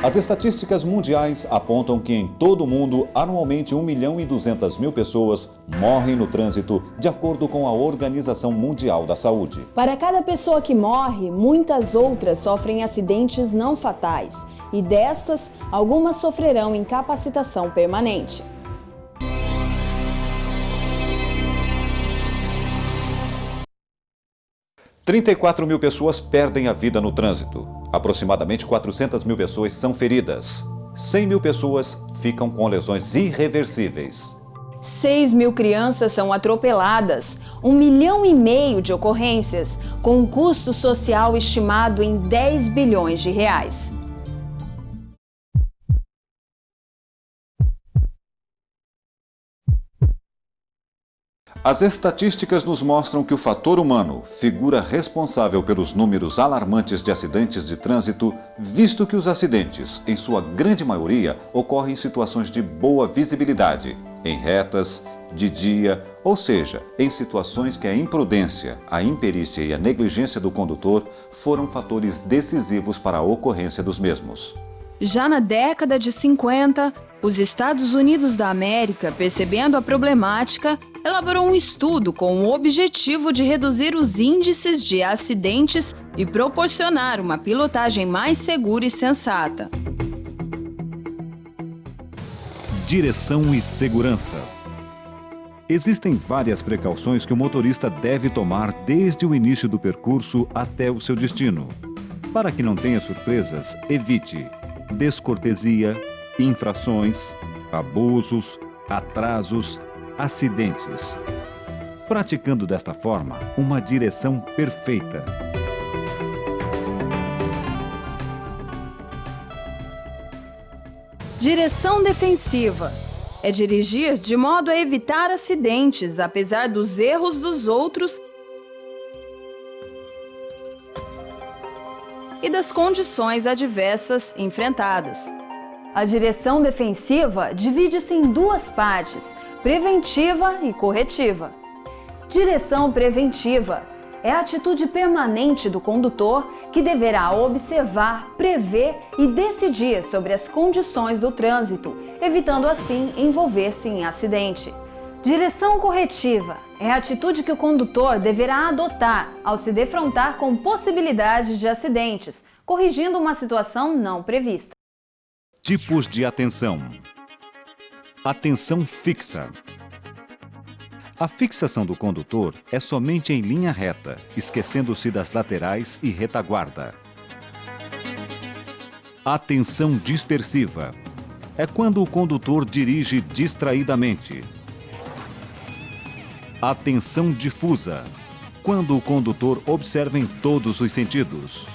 As estatísticas mundiais apontam que em todo o mundo, anualmente 1.200.000 pessoas morrem no trânsito, de acordo com a Organização Mundial da Saúde. Para cada pessoa que morre, muitas outras sofrem acidentes não fatais. E destas, algumas sofrerão incapacitação permanente. – 34.000 pessoas perdem a vida no trânsito. Aproximadamente 400.000 pessoas são feridas. 100.000 pessoas ficam com lesões irreversíveis. 6.000 crianças são atropeladas. 1,5 milhão de ocorrências, com um custo social estimado em 10 bilhões de reais. As estatísticas nos mostram que o fator humano figura responsável pelos números alarmantes de acidentes de trânsito, visto que os acidentes, em sua grande maioria, ocorrem em situações de boa visibilidade, em retas, de dia, ou seja, em situações que a imprudência, a imperícia e a negligência do condutor foram fatores decisivos para a ocorrência dos mesmos. Já na década de 50, os Estados Unidos da América, percebendo a problemática, elaborou um estudo com o objetivo de reduzir os índices de acidentes e proporcionar uma pilotagem mais segura e sensata. Direção e segurança. Existem várias precauções que o motorista deve tomar desde o início do percurso até o seu destino. Para que não tenha surpresas, evite descortesia, infrações, abusos, atrasos, acidentes. Praticando desta forma uma direção perfeita. Direção defensiva. É dirigir de modo a evitar acidentes, apesar dos erros dos outros e das condições adversas enfrentadas. A direção defensiva divide-se em duas partes, preventiva e corretiva. Direção preventiva é a atitude permanente do condutor que deverá observar, prever e decidir sobre as condições do trânsito, evitando assim envolver-se em acidente. Direção corretiva é a atitude que o condutor deverá adotar ao se defrontar com possibilidades de acidentes, corrigindo uma situação não prevista. Tipos de atenção. Atenção fixa. A fixação do condutor é somente em linha reta, esquecendo-se das laterais e retaguarda. Atenção dispersiva. É quando o condutor dirige distraidamente. Atenção difusa. Quando o condutor observa em todos os sentidos.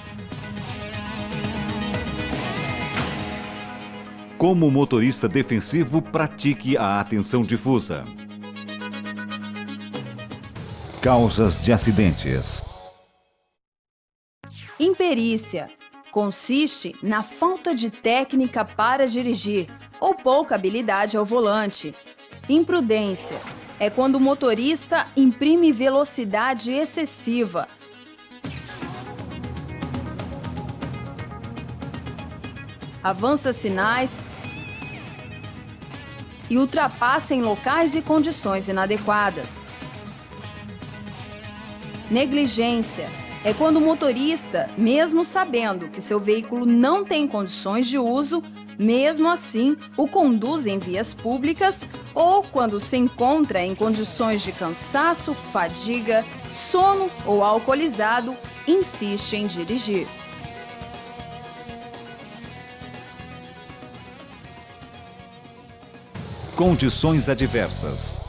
Como motorista defensivo, pratique a atenção difusa. Causas de acidentes. Imperícia consiste na falta de técnica para dirigir ou pouca habilidade ao volante. Imprudência é quando o motorista imprime velocidade excessiva. Avança sinais e ultrapassa em locais e condições inadequadas. Negligência é quando o motorista, mesmo sabendo que seu veículo não tem condições de uso, mesmo assim o conduz em vias públicas ou quando se encontra em condições de cansaço, fadiga, sono ou alcoolizado, insiste em dirigir. Condições adversas.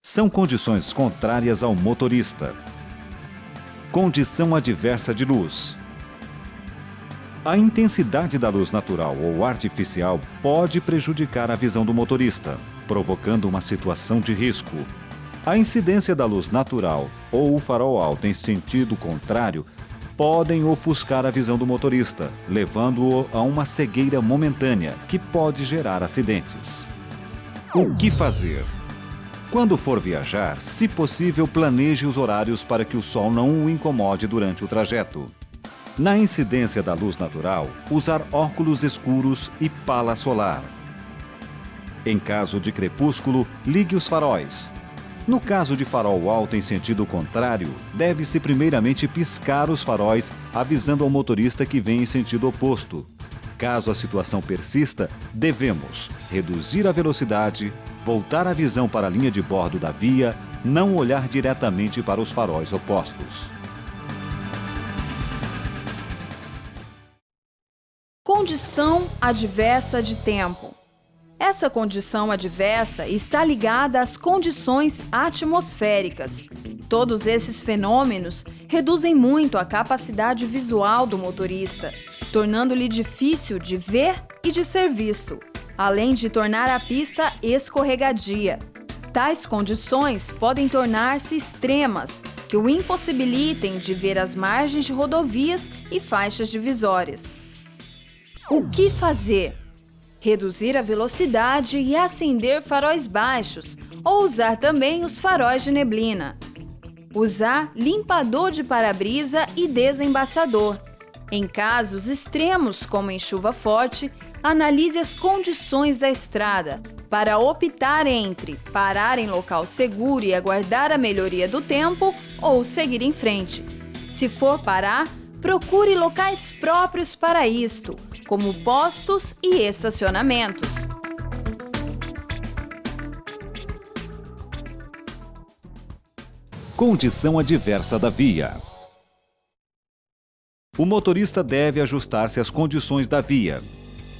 São condições contrárias ao motorista. Condição adversa de luz. A intensidade da luz natural ou artificial pode prejudicar a visão do motorista, provocando uma situação de risco. A incidência da luz natural ou o farol alto em sentido contrário podem ofuscar a visão do motorista, levando-o a uma cegueira momentânea que pode gerar acidentes. O que fazer? Quando for viajar, se possível, planeje os horários para que o sol não o incomode durante o trajeto. Na incidência da luz natural, usar óculos escuros e pala solar. Em caso de crepúsculo, ligue os faróis. No caso de farol alto em sentido contrário, deve-se primeiramente piscar os faróis, avisando ao motorista que vem em sentido oposto. Caso a situação persista, devemos reduzir a velocidade, voltar a visão para a linha de bordo da via, não olhar diretamente para os faróis opostos. Condição adversa de tempo. Essa condição adversa está ligada às condições atmosféricas. Todos esses fenômenos reduzem muito a capacidade visual do motorista, tornando-lhe difícil de ver e de ser visto, além de tornar a pista escorregadia. Tais condições podem tornar-se extremas, que o impossibilitem de ver as margens de rodovias e faixas divisórias. O que fazer? Reduzir a velocidade e acender faróis baixos, ou usar também os faróis de neblina. Usar limpador de para-brisa e desembaçador. Em casos extremos, como em chuva forte, analise as condições da estrada para optar entre parar em local seguro e aguardar a melhoria do tempo ou seguir em frente. Se for parar, procure locais próprios para isto, como postos e estacionamentos. Condição adversa da via. O motorista deve ajustar-se às condições da via.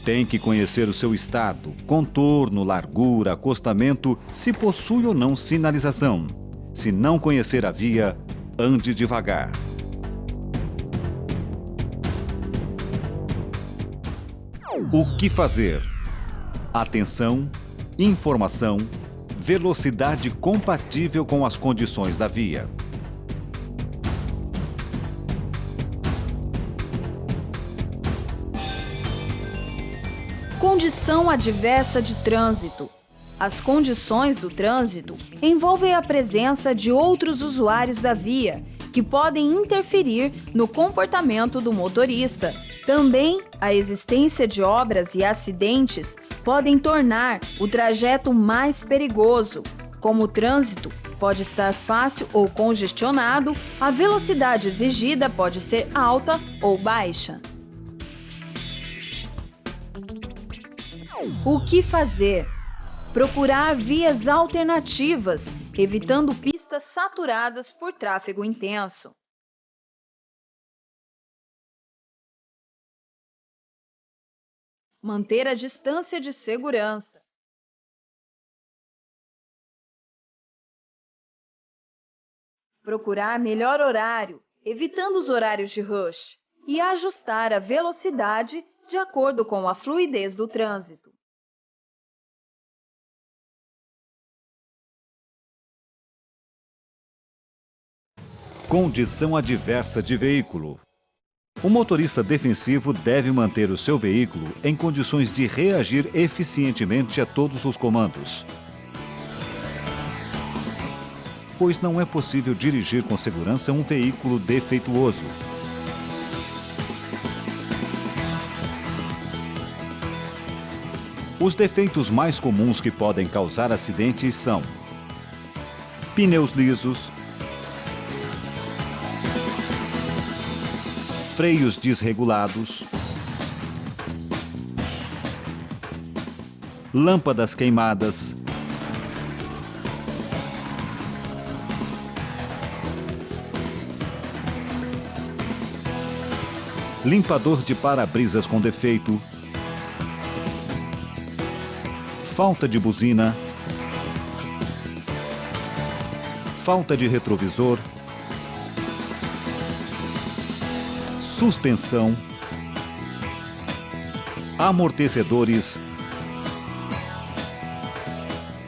Tem que conhecer o seu estado, contorno, largura, acostamento, se possui ou não sinalização. Se não conhecer a via, ande devagar. O que fazer? Atenção, informação, velocidade compatível com as condições da via. Condição adversa de trânsito. As condições do trânsito envolvem a presença de outros usuários da via, que podem interferir no comportamento do motorista. Também a existência de obras e acidentes podem tornar o trajeto mais perigoso. Como o trânsito pode estar fácil ou congestionado, a velocidade exigida pode ser alta ou baixa. O que fazer? Procurar vias alternativas, evitando pistas saturadas por tráfego intenso. Manter a distância de segurança. Procurar melhor horário, evitando os horários de rush. E ajustar a velocidade de acordo com a fluidez do trânsito. Condição adversa de veículo. O motorista defensivo deve manter o seu veículo em condições de reagir eficientemente a todos os comandos, pois não é possível dirigir com segurança um veículo defeituoso. Os defeitos mais comuns que podem causar acidentes são pneus lisos, freios desregulados, lâmpadas queimadas, limpador de para-brisas com defeito, falta de buzina, falta de retrovisor, suspensão, amortecedores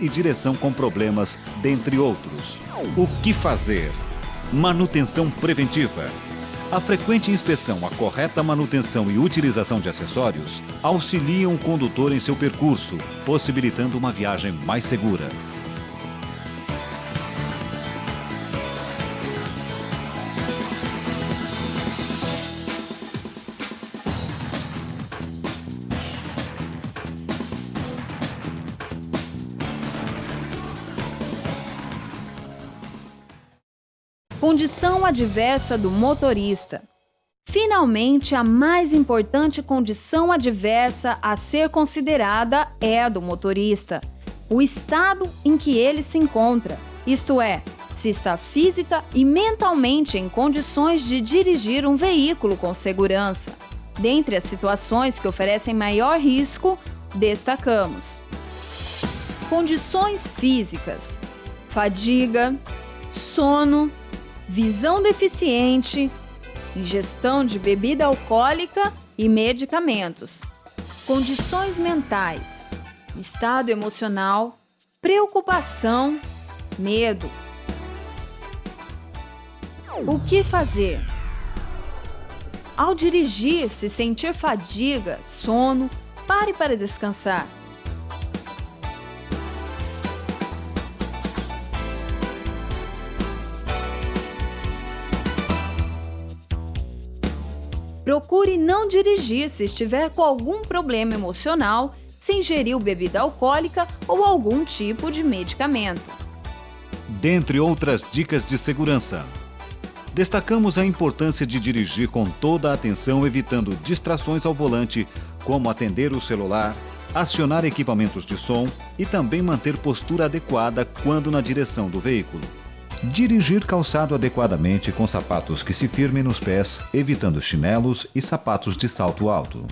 e direção com problemas, dentre outros. O que fazer? Manutenção preventiva. A frequente inspeção, a correta manutenção e utilização de acessórios auxiliam o condutor em seu percurso, possibilitando uma viagem mais segura. Condição adversa do motorista. Finalmente, a mais importante condição adversa a ser considerada é a do motorista, o estado em que ele se encontra, isto é, se está física e mentalmente em condições de dirigir um veículo com segurança. Dentre as situações que oferecem maior risco, destacamos: condições físicas, fadiga, sono, visão deficiente, ingestão de bebida alcoólica e medicamentos. Condições mentais, estado emocional, preocupação, medo. O que fazer? Ao dirigir, se sentir fadiga, sono, pare para descansar. Procure não dirigir se estiver com algum problema emocional, se ingeriu bebida alcoólica ou algum tipo de medicamento. Dentre outras dicas de segurança, destacamos a importância de dirigir com toda a atenção, evitando distrações ao volante, como atender o celular, acionar equipamentos de som e também manter postura adequada quando na direção do veículo. Dirigir calçado adequadamente com sapatos que se firmem nos pés, evitando chinelos e sapatos de salto alto.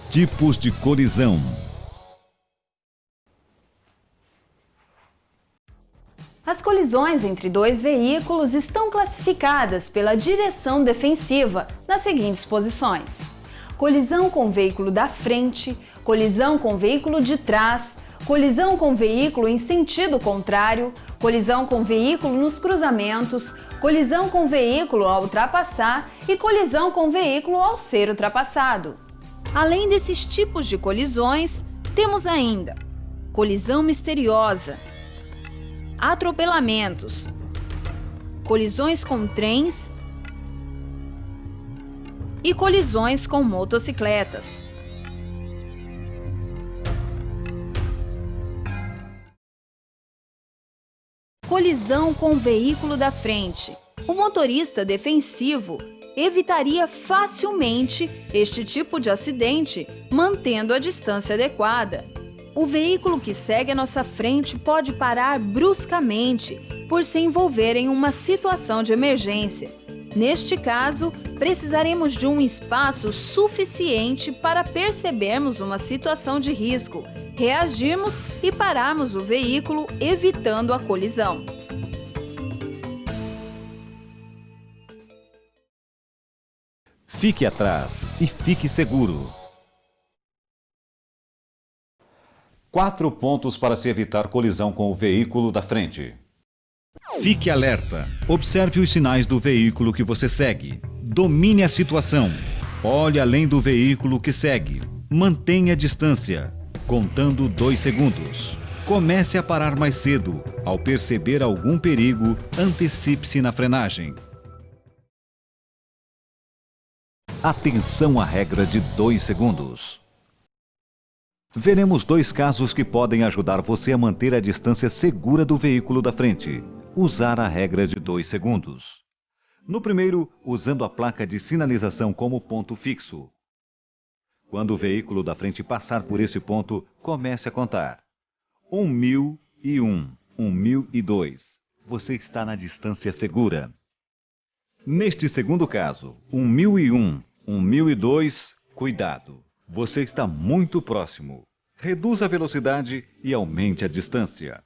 Tipos de colisão. As colisões entre dois veículos estão classificadas pela direção defensiva nas seguintes posições: colisão com veículo da frente, colisão com veículo de trás, colisão com veículo em sentido contrário, colisão com veículo nos cruzamentos, colisão com veículo ao ultrapassar e colisão com veículo ao ser ultrapassado. Além desses tipos de colisões, temos ainda colisão misteriosa, atropelamentos, colisões com trens e colisões com motocicletas. Colisão com o veículo da frente. O motorista defensivo evitaria facilmente este tipo de acidente, mantendo a distância adequada. O veículo que segue à nossa frente pode parar bruscamente por se envolver em uma situação de emergência. Neste caso, precisaremos de um espaço suficiente para percebermos uma situação de risco, reagirmos e pararmos o veículo, evitando a colisão. Fique atrás e fique seguro. 4 pontos para se evitar colisão com o veículo da frente. Fique alerta. Observe os sinais do veículo que você segue. Domine a situação. Olhe além do veículo que segue. Mantenha a distância. Contando 2 segundos. Comece a parar mais cedo. Ao perceber algum perigo, antecipe-se na frenagem. Atenção à regra de 2 segundos. Veremos 2 casos que podem ajudar você a manter a distância segura do veículo da frente. Usar a regra de 2 segundos. No primeiro, usando a placa de sinalização como ponto fixo. Quando o veículo da frente passar por esse ponto, comece a contar. 1001, 1002. Você está na distância segura. Neste segundo caso, 1001, 1002, cuidado. Você está muito próximo. Reduza a velocidade e aumente a distância.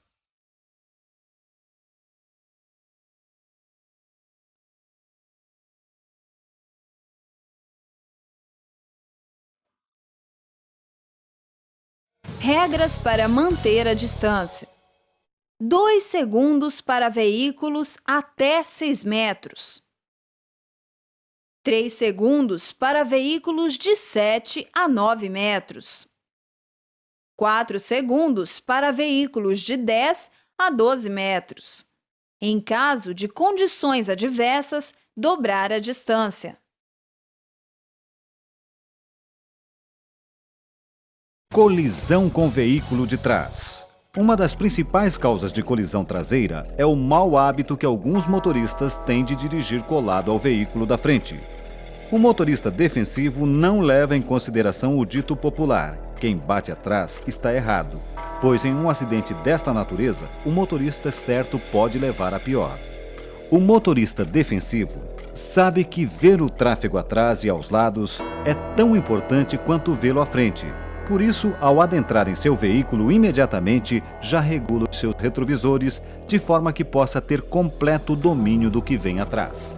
Regras para manter a distância. 2 segundos para veículos até 6 metros. 3 segundos para veículos de 7 a 9 metros. 4 segundos para veículos de 10 a 12 metros. Em caso de condições adversas, dobrar a distância. Colisão com veículo de trás. Uma das principais causas de colisão traseira é o mau hábito que alguns motoristas têm de dirigir colado ao veículo da frente. O motorista defensivo não leva em consideração o dito popular: quem bate atrás está errado, pois em um acidente desta natureza, o motorista certo pode levar a pior. O motorista defensivo sabe que ver o tráfego atrás e aos lados é tão importante quanto vê-lo à frente. Por isso, ao adentrar em seu veículo imediatamente, já regula os seus retrovisores de forma que possa ter completo domínio do que vem atrás.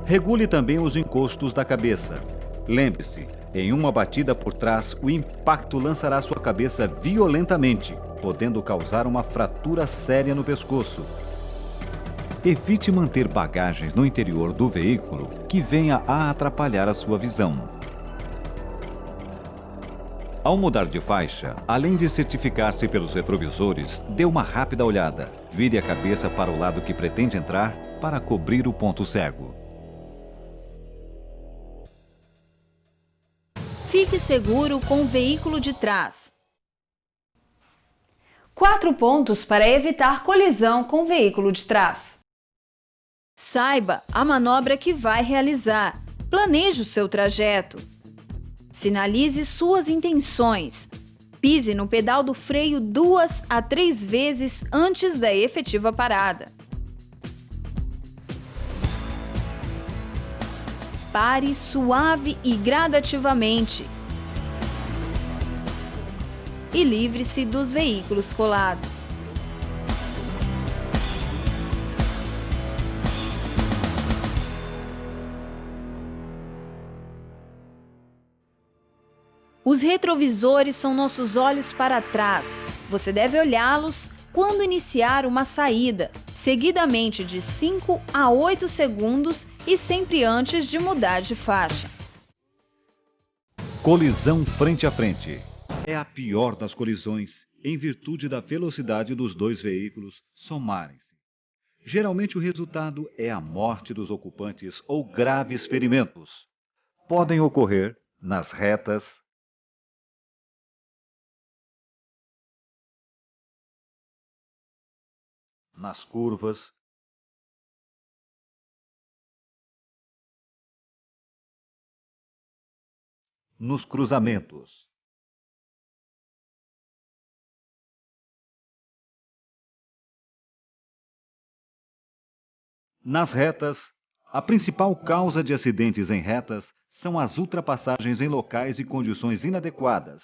Regule também os encostos da cabeça. Lembre-se, em uma batida por trás, o impacto lançará sua cabeça violentamente, podendo causar uma fratura séria no pescoço. Evite manter bagagens no interior do veículo que venha a atrapalhar a sua visão. Ao mudar de faixa, além de certificar-se pelos retrovisores, dê uma rápida olhada. Vire a cabeça para o lado que pretende entrar para cobrir o ponto cego. Fique seguro com o veículo de trás. 4 pontos para evitar colisão com o veículo de trás. Saiba a manobra que vai realizar. Planeje o seu trajeto. Sinalize suas intenções. Pise no pedal do freio 2 a 3 vezes antes da efetiva parada. Pare suave e gradativamente. E livre-se dos veículos colados. Os retrovisores são nossos olhos para trás. Você deve olhá-los quando iniciar uma saída, seguidamente de 5 a 8 segundos e sempre antes de mudar de faixa. Colisão frente a frente. É a pior das colisões, em virtude da velocidade dos dois veículos somarem-se. Geralmente o resultado é a morte dos ocupantes ou graves ferimentos. Podem ocorrer nas retas, nas curvas, nos cruzamentos. Nas retas, a principal causa de acidentes em retas são as ultrapassagens em locais e condições inadequadas,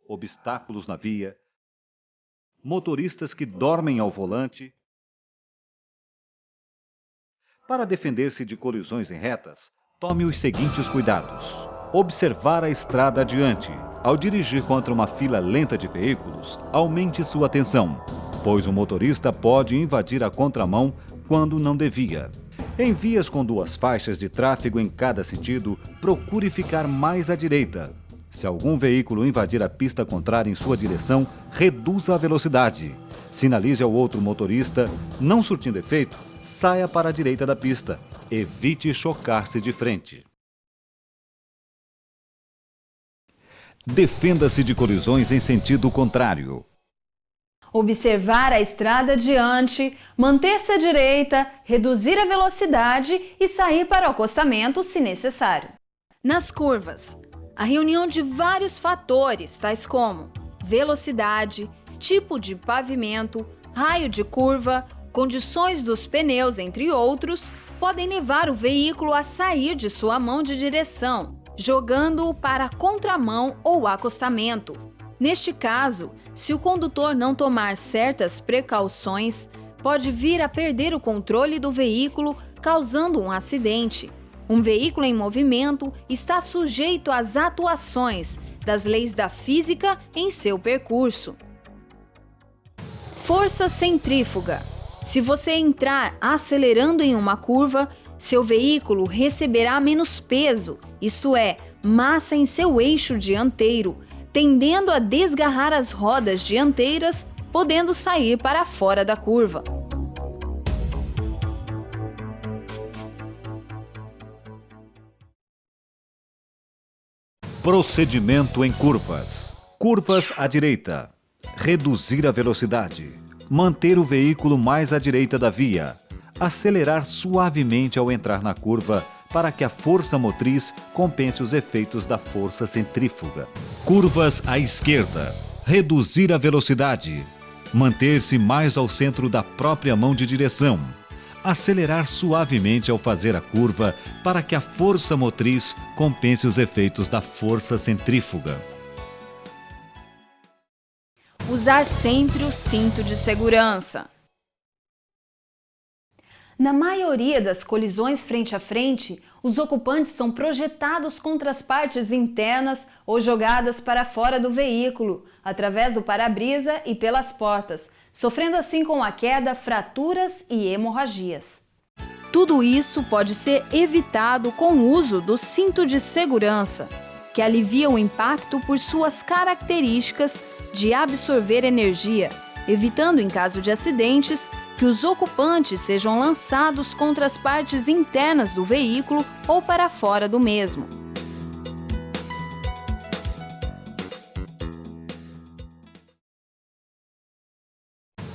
obstáculos na via, motoristas que dormem ao volante. Para defender-se de colisões em retas, tome os seguintes cuidados. Observar a estrada adiante. Ao dirigir contra uma fila lenta de veículos, aumente sua atenção, pois o motorista pode invadir a contramão quando não devia. Em vias com 2 faixas de tráfego em cada sentido, procure ficar mais à direita. Se algum veículo invadir a pista contrária em sua direção, reduza a velocidade. Sinalize ao outro motorista. Não surtindo efeito, saia para a direita da pista. Evite chocar-se de frente. Defenda-se de colisões em sentido contrário. Observar a estrada adiante, manter-se à direita, reduzir a velocidade e sair para o acostamento se necessário. Nas curvas, a reunião de vários fatores, tais como velocidade, tipo de pavimento, raio de curva, condições dos pneus, entre outros, podem levar o veículo a sair de sua mão de direção, jogando-o para a contramão ou acostamento. Neste caso, se o condutor não tomar certas precauções, pode vir a perder o controle do veículo, causando um acidente. Um veículo em movimento está sujeito às atuações, das leis da física em seu percurso. Força centrífuga. Se você entrar acelerando em uma curva, seu veículo receberá menos peso, isto é, massa em seu eixo dianteiro, tendendo a desgarrar as rodas dianteiras, podendo sair para fora da curva. Procedimento em curvas. Curvas à direita. Reduzir a velocidade. Manter o veículo mais à direita da via. Acelerar suavemente ao entrar na curva para que a força motriz compense os efeitos da força centrífuga. Curvas à esquerda. Reduzir a velocidade. Manter-se mais ao centro da própria mão de direção. Acelerar suavemente ao fazer a curva para que a força motriz compense os efeitos da força centrífuga. Usar sempre o cinto de segurança. Na maioria das colisões frente a frente, os ocupantes são projetados contra as partes internas ou jogadas para fora do veículo, através do para-brisa e pelas portas, sofrendo assim com a queda, fraturas e hemorragias. Tudo isso pode ser evitado com o uso do cinto de segurança, que alivia o impacto por suas características de absorver energia, evitando, em caso de acidentes, que os ocupantes sejam lançados contra as partes internas do veículo ou para fora do mesmo.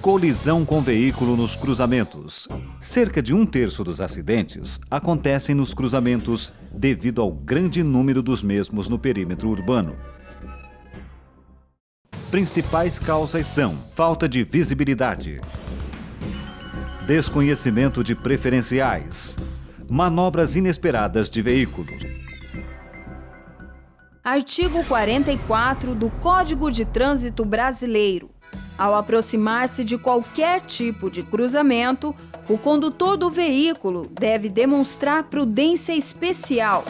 Colisão com veículo nos cruzamentos. Cerca de 1/3 dos acidentes acontecem nos cruzamentos devido ao grande número dos mesmos no perímetro urbano. Principais causas são falta de visibilidade, desconhecimento de preferenciais, manobras inesperadas de veículos. Artigo 44 do Código de Trânsito Brasileiro. Ao aproximar-se de qualquer tipo de cruzamento, o condutor do veículo deve demonstrar prudência especial,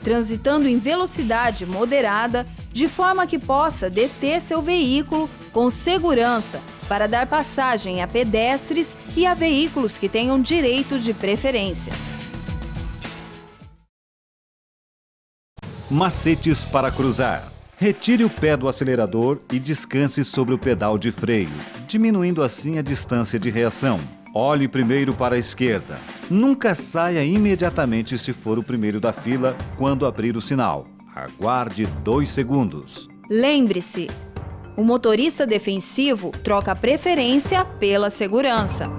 transitando em velocidade moderada, de forma que possa deter seu veículo com segurança para dar passagem a pedestres e a veículos que tenham direito de preferência. Macetes para cruzar. Retire o pé do acelerador e descanse sobre o pedal de freio, diminuindo assim a distância de reação. Olhe primeiro para a esquerda. Nunca saia imediatamente se for o primeiro da fila quando abrir o sinal. Aguarde 2 segundos. Lembre-se, o motorista defensivo troca a preferência pela segurança.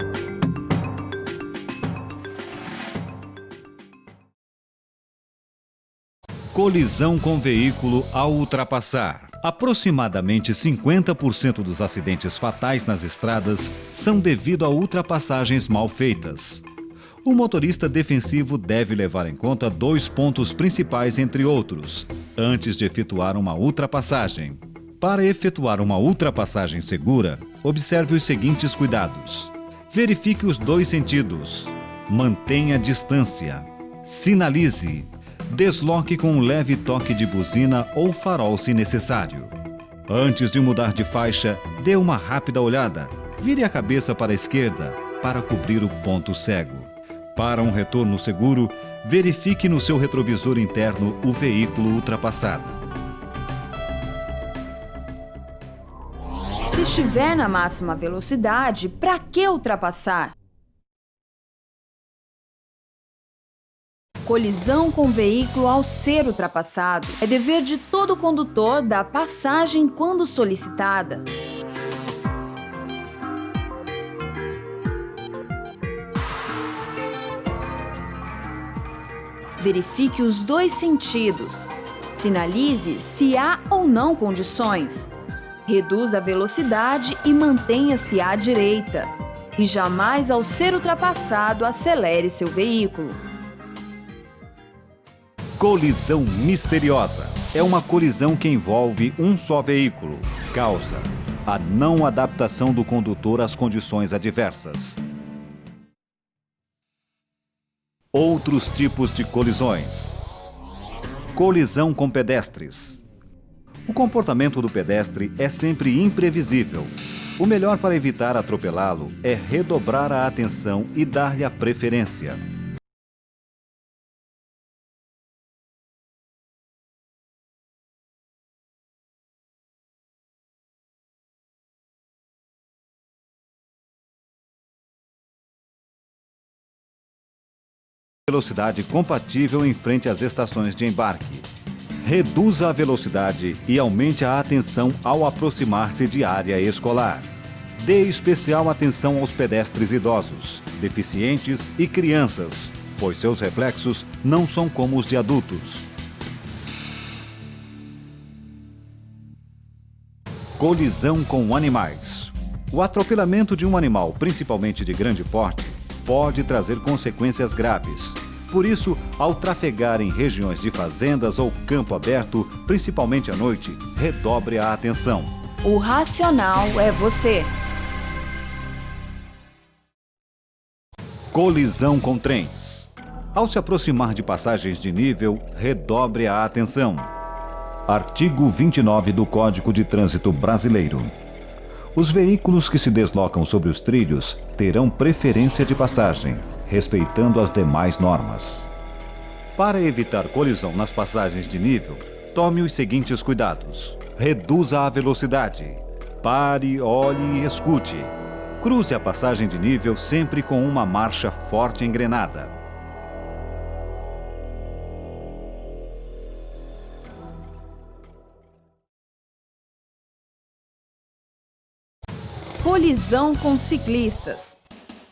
Colisão com veículo ao ultrapassar. Aproximadamente 50% dos acidentes fatais nas estradas são devido a ultrapassagens mal feitas. O motorista defensivo deve levar em conta 2 pontos principais, entre outros, antes de efetuar uma ultrapassagem. Para efetuar uma ultrapassagem segura, observe os seguintes cuidados. Verifique os 2 sentidos. Mantenha a distância. Sinalize. Desloque com um leve toque de buzina ou farol se necessário. Antes de mudar de faixa, dê uma rápida olhada. Vire a cabeça para a esquerda para cobrir o ponto cego. Para um retorno seguro, verifique no seu retrovisor interno o veículo ultrapassado. Se estiver na máxima velocidade, para que ultrapassar? Colisão com veículo ao ser ultrapassado. É dever de todo condutor dar passagem quando solicitada. Verifique os 2 sentidos. Sinalize se há ou não condições. Reduza a velocidade e mantenha-se à direita. E jamais, ao ser ultrapassado, acelere seu veículo. Colisão misteriosa. É uma colisão que envolve um só veículo. Causa a não adaptação do condutor às condições adversas. Outros tipos de colisões. Colisão com pedestres. O comportamento do pedestre é sempre imprevisível. O melhor para evitar atropelá-lo é redobrar a atenção e dar-lhe a preferência. Velocidade compatível em frente às estações de embarque. Reduza a velocidade e aumente a atenção ao aproximar-se de área escolar. Dê especial atenção aos pedestres idosos, deficientes e crianças, pois seus reflexos não são como os de adultos. Colisão com animais. O atropelamento de um animal, principalmente de grande porte, pode trazer consequências graves. Por isso, ao trafegar em regiões de fazendas ou campo aberto, principalmente à noite, redobre a atenção. O racional é você. Colisão com trens. Ao se aproximar de passagens de nível, redobre a atenção. Artigo 29 do Código de Trânsito Brasileiro. Os veículos que se deslocam sobre os trilhos terão preferência de passagem, respeitando as demais normas. Para evitar colisão nas passagens de nível, tome os seguintes cuidados. Reduza a velocidade. Pare, olhe e escute. Cruze a passagem de nível sempre com uma marcha forte engrenada. Colisão com ciclistas.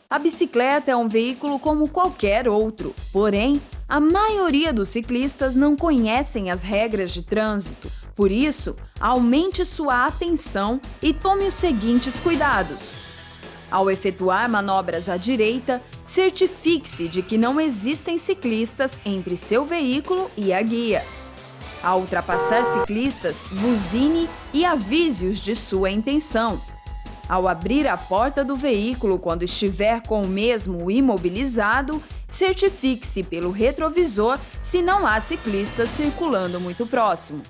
A bicicleta é um veículo como qualquer outro, porém, a maioria dos ciclistas não conhecem as regras de trânsito. Por isso, aumente sua atenção e tome os seguintes cuidados. Ao efetuar manobras à direita, certifique-se de que não existem ciclistas entre seu veículo e a guia. Ao ultrapassar ciclistas, buzine e avise-os de sua intenção. Ao abrir a porta do veículo quando estiver com o mesmo imobilizado, certifique-se pelo retrovisor se não há ciclistas circulando muito próximo.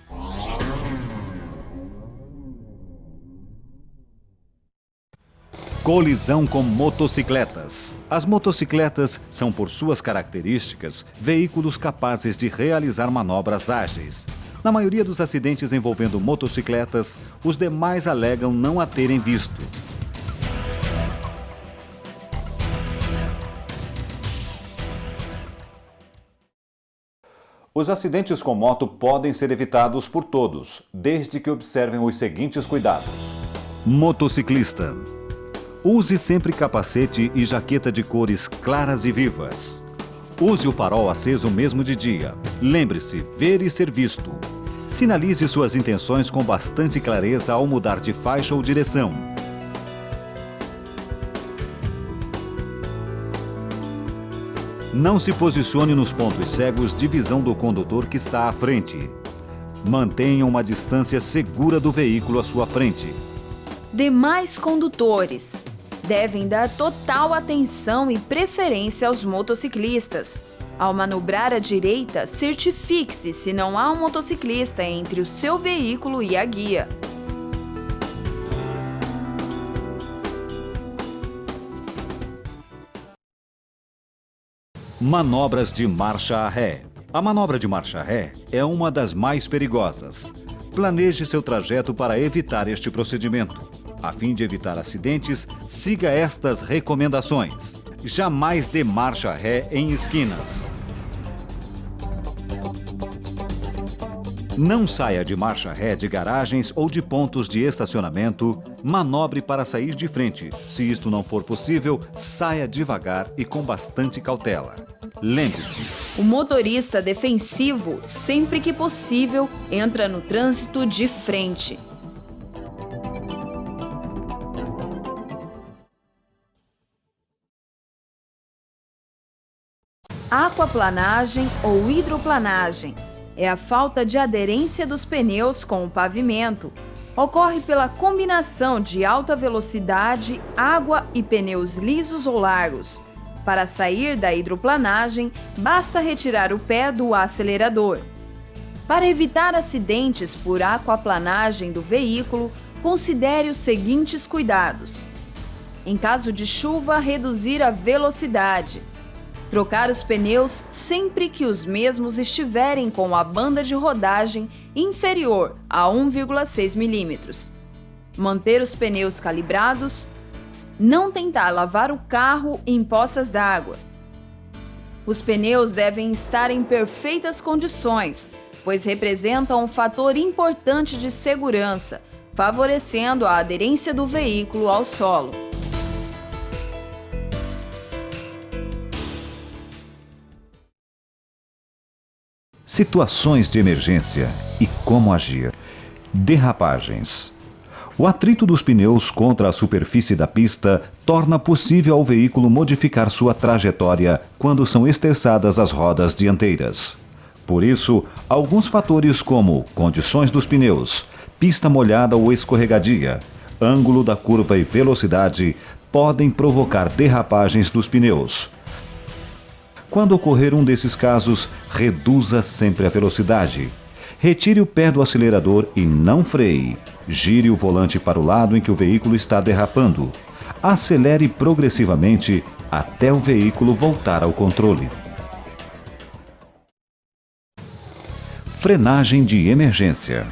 Colisão com motocicletas. As motocicletas são, por suas características, veículos capazes de realizar manobras ágeis. Na maioria dos acidentes envolvendo motocicletas, os demais alegam não a terem visto. Os acidentes com moto podem ser evitados por todos, desde que observem os seguintes cuidados. Motociclista. Use sempre capacete e jaqueta de cores claras e vivas. Use o farol aceso mesmo de dia. Lembre-se, ver e ser visto. Sinalize suas intenções com bastante clareza ao mudar de faixa ou direção. Não se posicione nos pontos cegos de visão do condutor que está à frente. Mantenha uma distância segura do veículo à sua frente. Demais condutores devem dar total atenção e preferência aos motociclistas. Ao manobrar à direita, certifique-se se não há um motociclista entre o seu veículo e a guia. Manobras de marcha ré. A manobra de marcha ré é uma das mais perigosas. Planeje seu trajeto para evitar este procedimento. A fim de evitar acidentes, siga estas recomendações. Jamais dê marcha ré em esquinas. Não saia de marcha ré de garagens ou de pontos de estacionamento. Manobre para sair de frente. Se isto não for possível, saia devagar e com bastante cautela. Lembre-se, o motorista defensivo, sempre que possível, entra no trânsito de frente. Aquaplanagem ou hidroplanagem é a falta de aderência dos pneus com o pavimento. Ocorre pela combinação de alta velocidade, água e pneus lisos ou largos. Para sair da hidroplanagem, basta retirar o pé do acelerador. Para evitar acidentes por aquaplanagem do veículo, considere os seguintes cuidados. Em caso de chuva, reduzir a velocidade. Trocar os pneus sempre que os mesmos estiverem com a banda de rodagem inferior a 1,6 mm. Manter os pneus calibrados. Não tentar lavar o carro em poças d'água. Os pneus devem estar em perfeitas condições, pois representam um fator importante de segurança, favorecendo a aderência do veículo ao solo. Situações de emergência e como agir. Derrapagens. O atrito dos pneus contra a superfície da pista torna possível ao veículo modificar sua trajetória quando são esterçadas as rodas dianteiras. Por isso, alguns fatores como condições dos pneus, pista molhada ou escorregadia, ângulo da curva e velocidade podem provocar derrapagens dos pneus. Quando ocorrer um desses casos, reduza sempre a velocidade. Retire o pé do acelerador e não freie. Gire o volante para o lado em que o veículo está derrapando. Acelere progressivamente até o veículo voltar ao controle. Frenagem de emergência.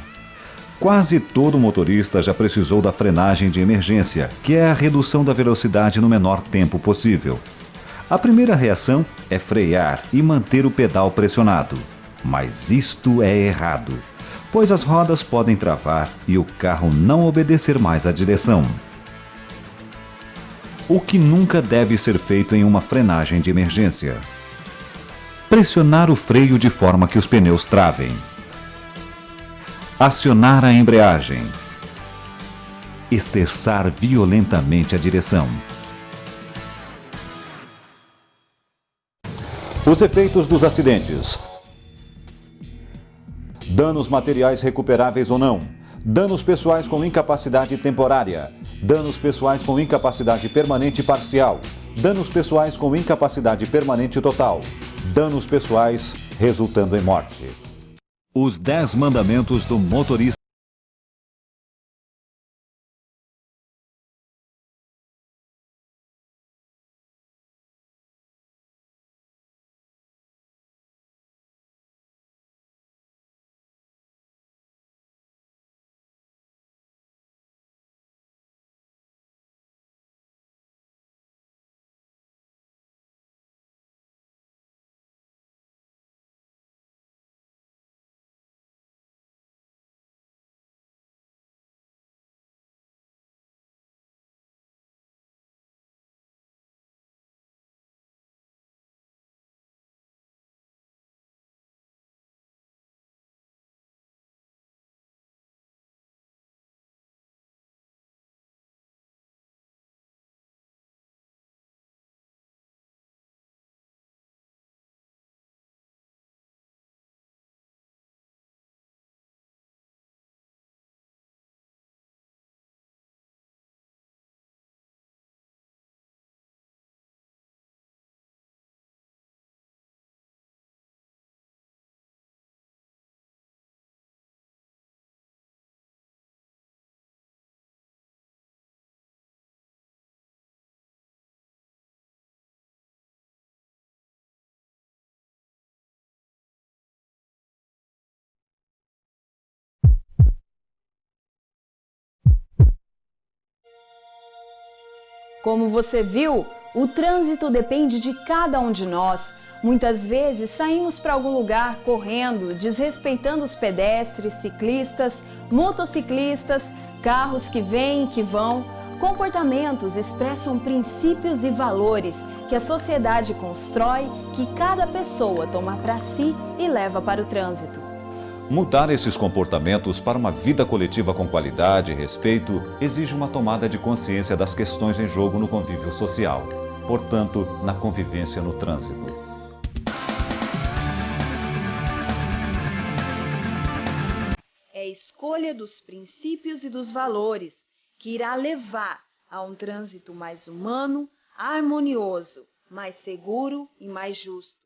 Quase todo motorista já precisou da frenagem de emergência, que é a redução da velocidade no menor tempo possível. A primeira reação é frear e manter o pedal pressionado. Mas isto é errado, pois as rodas podem travar e o carro não obedecer mais à direção. O que nunca deve ser feito em uma frenagem de emergência: pressionar o freio de forma que os pneus travem. Acionar a embreagem. Esterçar violentamente a direção. Os efeitos dos acidentes. Danos materiais recuperáveis ou não. Danos pessoais com incapacidade temporária. Danos pessoais com incapacidade permanente parcial. Danos pessoais com incapacidade permanente total. Danos pessoais resultando em morte. Os 10 mandamentos do motorista. Como você viu, o trânsito depende de cada um de nós. Muitas vezes saímos para algum lugar correndo, desrespeitando os pedestres, ciclistas, motociclistas, carros que vêm e que vão. Comportamentos expressam princípios e valores que a sociedade constrói, que cada pessoa toma para si e leva para o trânsito. Mudar esses comportamentos para uma vida coletiva com qualidade e respeito exige uma tomada de consciência das questões em jogo no convívio social, portanto, na convivência no trânsito. É a escolha dos princípios e dos valores que irá levar a um trânsito mais humano, harmonioso, mais seguro e mais justo.